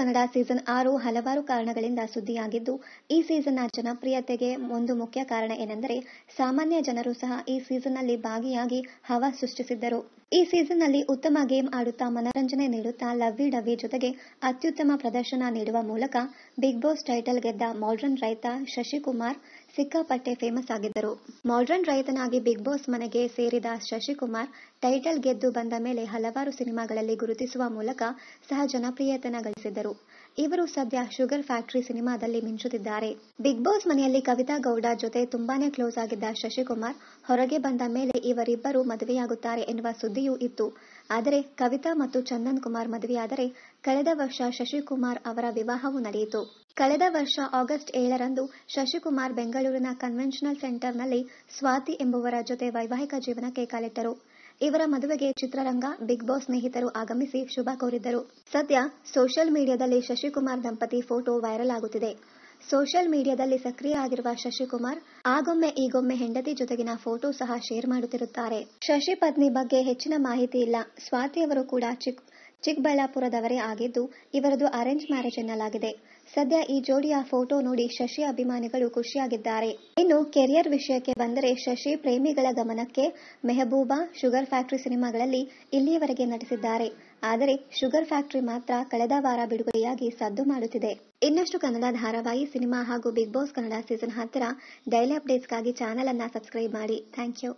Kannada season 6 ಹಲವಾರು ಕಾರಣಗಳಿಂದ ಸುದ್ದಿಯಾಗಿದ್ದು, ಈ ಸೀಸನ್ನ ಜನಪ್ರಿಯತೆಗೆ ಒಂದು ಮುಖ್ಯ ಕಾರಣ ಏನೆಂದರೆ ಸಾಮಾನ್ಯ ಜನರು ಸಹ ಈ ಸೀಸನ್ನಲ್ಲಿ ಭಾಗಿಯಾಗಿ ಹವಾ ಸೃಷ್ಟಿಸಿದ್ದರು. ಈ ಸೀಸನ್ನಲ್ಲಿ ಉತ್ತಮ ಗೇಮ್ ಆಡುತ್ತಾ ಮನರಂಜನೆ ನೀಡುತ್ತಾ ಲವ್ಲಿ ಡವ್ಲಿ ಜೊತೆಗೆ ಅತ್ಯುತ್ತಮ ಪ್ರದರ್ಶನ ನೀಡುವ ಮೂಲಕ ಬಿಗ್ ಬಾಸ್ ಟೈಟಲ್ ಗೆದ್ದ ಮಾಡ್ರನ್ ರೈತ ಶಶಿಕುಮಾರ್ ಸಿಕ್ಕಾಪಟ್ಟೆ ಫೇಮಸ್ ಆಗಿದ್ದರು. ಮಾಡ್ರನ್ ರೈತನಾಗಿ ಬಿಗ್ ಬಾಸ್ ಮನೆಗೆ ಸೇರಿದ ಶಶಿಕುಮಾರ್ ಟೈಟಲ್ ಗೆದ್ದು ಬಂದ ಮೇಲೆ ಹಲವಾರು ಸಿನಿಮಾಗಳಲ್ಲಿ ಗುರುತಿಸುವ ಮೂಲಕ ಸಹ ಜನಪ್ರಿಯತೆಯನ್ನು ಗಳಿಸಿದ್ದರು. ಇವರು ಸದ್ಯ ಶುಗರ್ ಫ್ಯಾಕ್ಟರಿ ಸಿನಿಮಾದಲ್ಲಿ ಮಿಂಚುತ್ತಿದ್ದಾರೆ. ಬಿಗ್ ಬಾಸ್ ಮನೆಯಲ್ಲಿ ಕವಿತಾ ಗೌಡ ಜೊತೆ ತುಂಬಾನೇ ಕ್ಲೋಸ್ ಆಗಿದ್ದ ಶಶಿಕುಮಾರ್ ಹೊರಗೆ ಬಂದ ಮೇಲೆ ಇವರಿಬ್ಬರು ಮದುವೆಯಾಗುತ್ತಾರೆ ಎನ್ನುವ ಸುದ್ದಿಯೂ ಇತ್ತು. ಆದರೆ ಕವಿತಾ ಮತ್ತು ಚಂದನ್ ಕುಮಾರ್ ಮದುವೆಯಾದರೆ ಕಳೆದ ವರ್ಷ ಶಶಿಕುಮಾರ್ ಅವರ ವಿವಾಹವೂ ನಡೆಯಿತು. ಕಳೆದ ವರ್ಷ ಆಗಸ್ಟ್ 7ರಂದು ಶಶಿಕುಮಾರ್ ಬೆಂಗಳೂರಿನ ಕನ್ವೆನ್ಷನಲ್ ಸೆಂಟರ್ನಲ್ಲಿ ಸ್ವಾತಿ ಎಂಬುವರ ಜೊತೆ ವೈವಾಹಿಕ ಜೀವನಕ್ಕೆ ಕಾಲಿಟ್ಟರು. ಇವರ ಮದುವೆಗೆ ಚಿತ್ರರಂಗ, ಬಿಗ್ ಬಾಸ್ ಸ್ನೇಹಿತರು ಆಗಮಿಸಿ ಶುಭ ಕೋರಿದ್ದರು. ಸದ್ಯ ಸೋಷಿಯಲ್ ಮೀಡಿಯಾದಲ್ಲಿ ಶಶಿಕುಮಾರ್ ದಂಪತಿ ಫೋಟೋ ವೈರಲ್ ಆಗುತ್ತಿದೆ. ಸೋಷಿಯಲ್ ಮೀಡಿಯಾದಲ್ಲಿ ಸಕ್ರಿಯ ಆಗಿರುವ ಶಶಿಕುಮಾರ್ ಆಗೊಮ್ಮೆ ಈಗೊಮ್ಮೆ ಹೆಂಡತಿ ಜೊತೆಗಿನ ಫೋಟೋ ಸಹ ಶೇರ್ ಮಾಡುತ್ತಿರುತ್ತಾರೆ. ಶಶಿ ಪತ್ನಿ ಬಗ್ಗೆ ಹೆಚ್ಚಿನ ಮಾಹಿತಿ ಇಲ್ಲ. ಸ್ವಾತಿ ಅವರು ಕೂಡ ಚಿಕ್ಕಬಳ್ಳಾಪುರದವರೇ ಆಗಿದ್ದು ಇವರದು ಅರೇಂಜ್ ಮ್ಯಾರೇಜ್ ಎನ್ನಲಾಗಿದೆ. ಸದ್ಯ ಈ ಜೋಡಿಯ ಫೋಟೋ ನೋಡಿ ಶಶಿ ಅಭಿಮಾನಿಗಳು ಖುಷಿಯಾಗಿದ್ದಾರೆ. ಇನ್ನು ಕೆರಿಯರ್ ವಿಷಯಕ್ಕೆ ಬಂದರೆ ಶಶಿ ಪ್ರೇಮಿಗಳ ಗಮನಕ್ಕೆ ಮೆಹಬೂಬಾ, ಶುಗರ್ ಫ್ಯಾಕ್ಟರಿ ಸಿನಿಮಾಗಳಲ್ಲಿ ಇಲ್ಲಿಯವರೆಗೆ ನಟಿಸಿದ್ದಾರೆ. ಆದರೆ ಶುಗರ್ ಫ್ಯಾಕ್ಟರಿ ಮಾತ್ರ ಕಳೆದ ವಾರ ಬಿಡುಗಡೆಯಾಗಿ ಸದ್ದು ಮಾಡುತ್ತಿದೆ. ಇನ್ನಷ್ಟು ಕನ್ನಡ ಧಾರಾವಾಹಿ, ಸಿನಿಮಾ ಹಾಗೂ ಬಿಗ್ ಬಾಸ್ ಕನ್ನಡ ಸೀಸನ್ 10ರ ಡೈಲಿ ಅಪ್ಡೇಟ್ಸ್ಗಾಗಿ ಚಾನೆಲ್ ಅನ್ನು ಸಬ್ಸ್ಕ್ರೈಬ್ ಮಾಡಿ. Thank you.